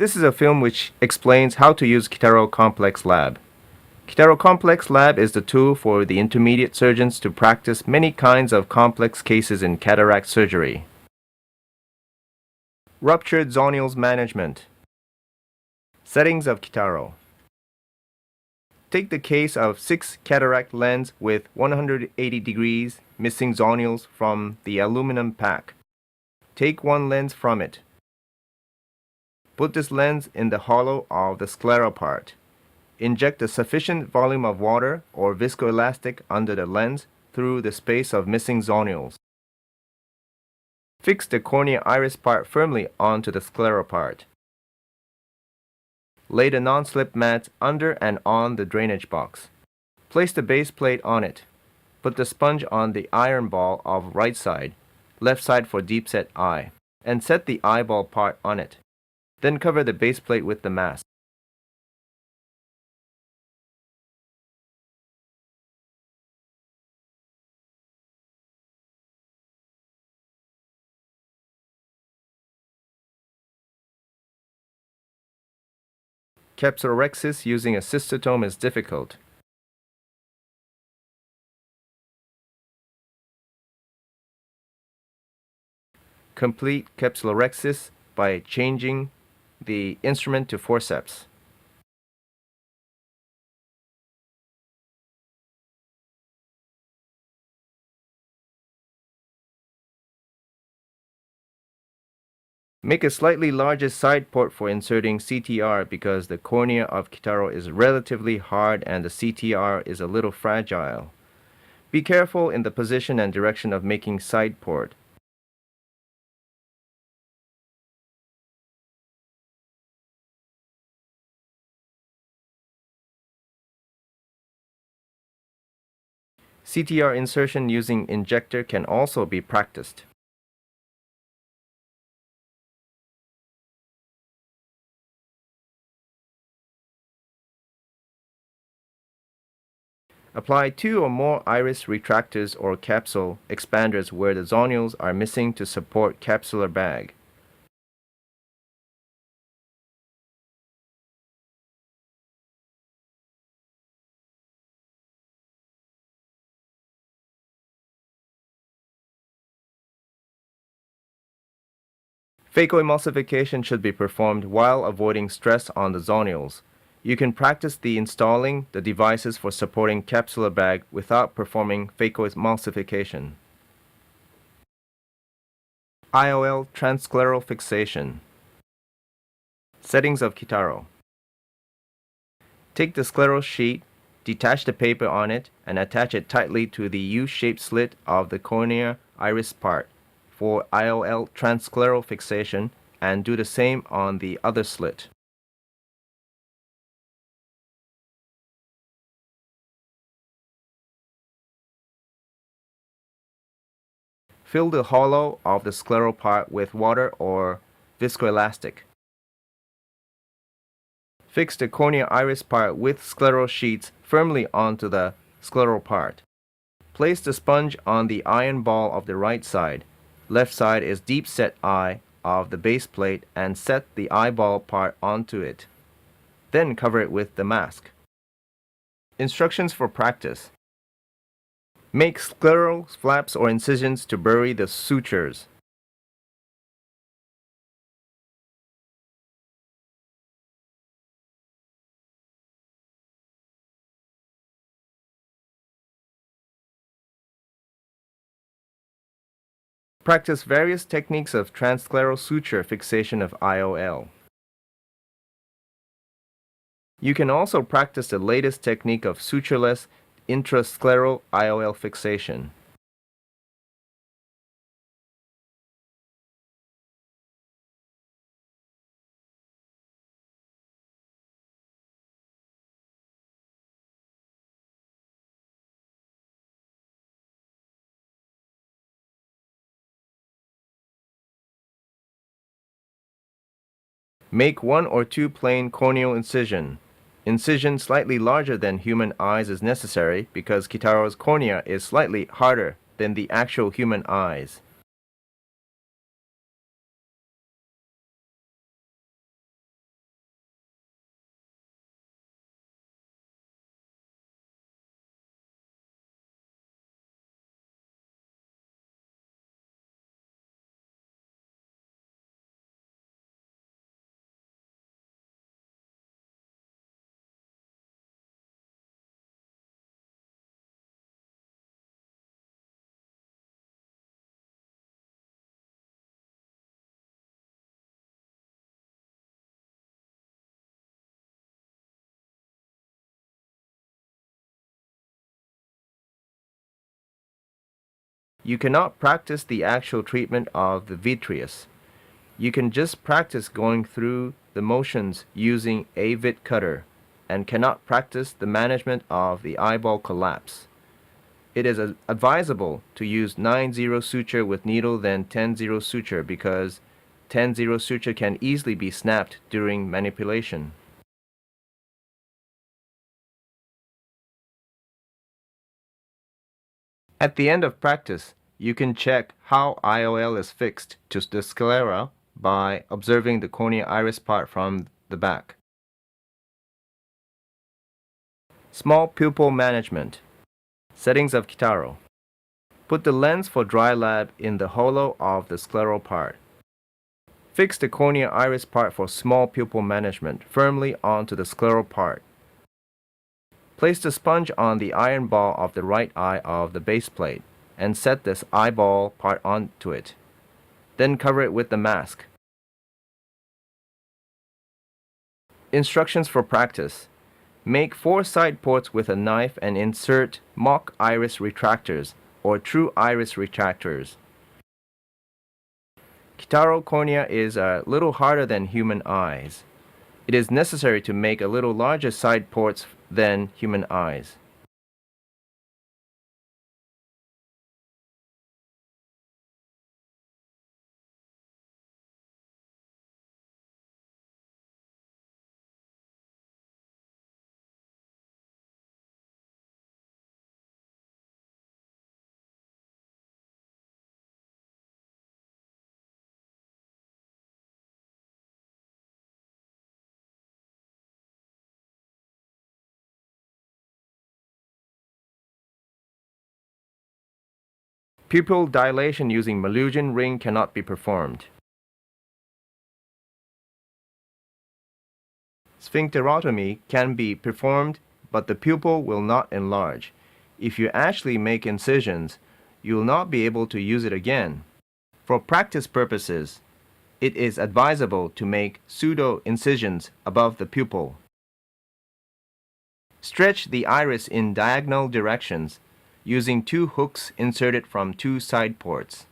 This is a film which explains how to use Kitaro Complex Lab. Kitaro Complex Lab is the tool for the intermediate surgeons to practice many kinds of complex cases in cataract surgery. Ruptured zonules management. Settings of Kitaro. Take the case of 6 cataract lens with 180 degrees missing zonules from the aluminum pack. Take one lens from it. Put this lens in the hollow of the scleral part. Inject a sufficient volume of water or viscoelastic under the lens through the space of missing zonules. Fix the cornea iris part firmly onto the scleral part. Lay the non-slip mats under and on the drainage box. Place the base plate on it. Put the sponge on the iron ball of right side, left side for deep set eye, and set the eyeball part on it. Then cover the base plate with the mask. Capsulorhexis using a cystotome is difficult. Complete capsulorhexis by changing the instrument to forceps. Make a slightly larger side port for inserting CTR because the cornea of Kitaro is relatively hard and the CTR is a little fragile. Be careful in the position and direction of making side port. CTR insertion using injector can also be practiced. Apply 2 or more iris retractors or capsule expanders where the zonules are missing to support capsular bag. Phacoemulsification should be performed while avoiding stress on the zonules. You can practice installing the devices for supporting capsular bag without performing phacoemulsification. IOL transscleral fixation. Settings of Kitaro. Take the scleral sheet, detach the paper on it, and attach it tightly to the U-shaped slit of the cornea iris part for IOL transscleral fixation, and do the same on the other slit. Fill the hollow of the scleral part with water or viscoelastic. Fix the cornea iris part with scleral sheets firmly onto the scleral part. Place the sponge on the iron ball of the right side. Left side is deep set eye of the base plate and set the eyeball part onto it. Then cover it with the mask. Instructions for practice. Make scleral flaps or incisions to bury the sutures. Practice various techniques of transscleral suture fixation of IOL. You can also practice the latest technique of sutureless intrascleral IOL fixation. Make 1 or 2 plain corneal incision. Incision slightly larger than human eyes is necessary because Kitaro's cornea is slightly harder than the actual human eyes. You cannot practice the actual treatment of the vitreous. You can just practice going through the motions using a vit cutter and cannot practice the management of the eyeball collapse. It is advisable to use 9-0 suture with needle than 10-0 suture because 10-0 suture can easily be snapped during manipulation. At the end of practice, you can check how IOL is fixed to the sclera by observing the cornea iris part from the back. Small pupil management. Settings of Kitaro. Put the lens for dry lab in the hollow of the scleral part. Fix the cornea iris part for small pupil management firmly onto the scleral part. Place the sponge on the iron ball of the right eye of the base plate and set this eyeball part onto it. Then cover it with the mask. Instructions for practice. Make 4 side ports with a knife and insert mock iris retractors or true iris retractors. Kitaro cornea is a little harder than human eyes. It is necessary to make a little larger side ports than human eyes. Pupil dilation using Malusian ring cannot be performed. Sphincterotomy can be performed, but the pupil will not enlarge. If you actually make incisions, you will not be able to use it again. For practice purposes, it is advisable to make pseudo-incisions above the pupil. Stretch the iris in diagonal directions using 2 hooks inserted from 2 side ports.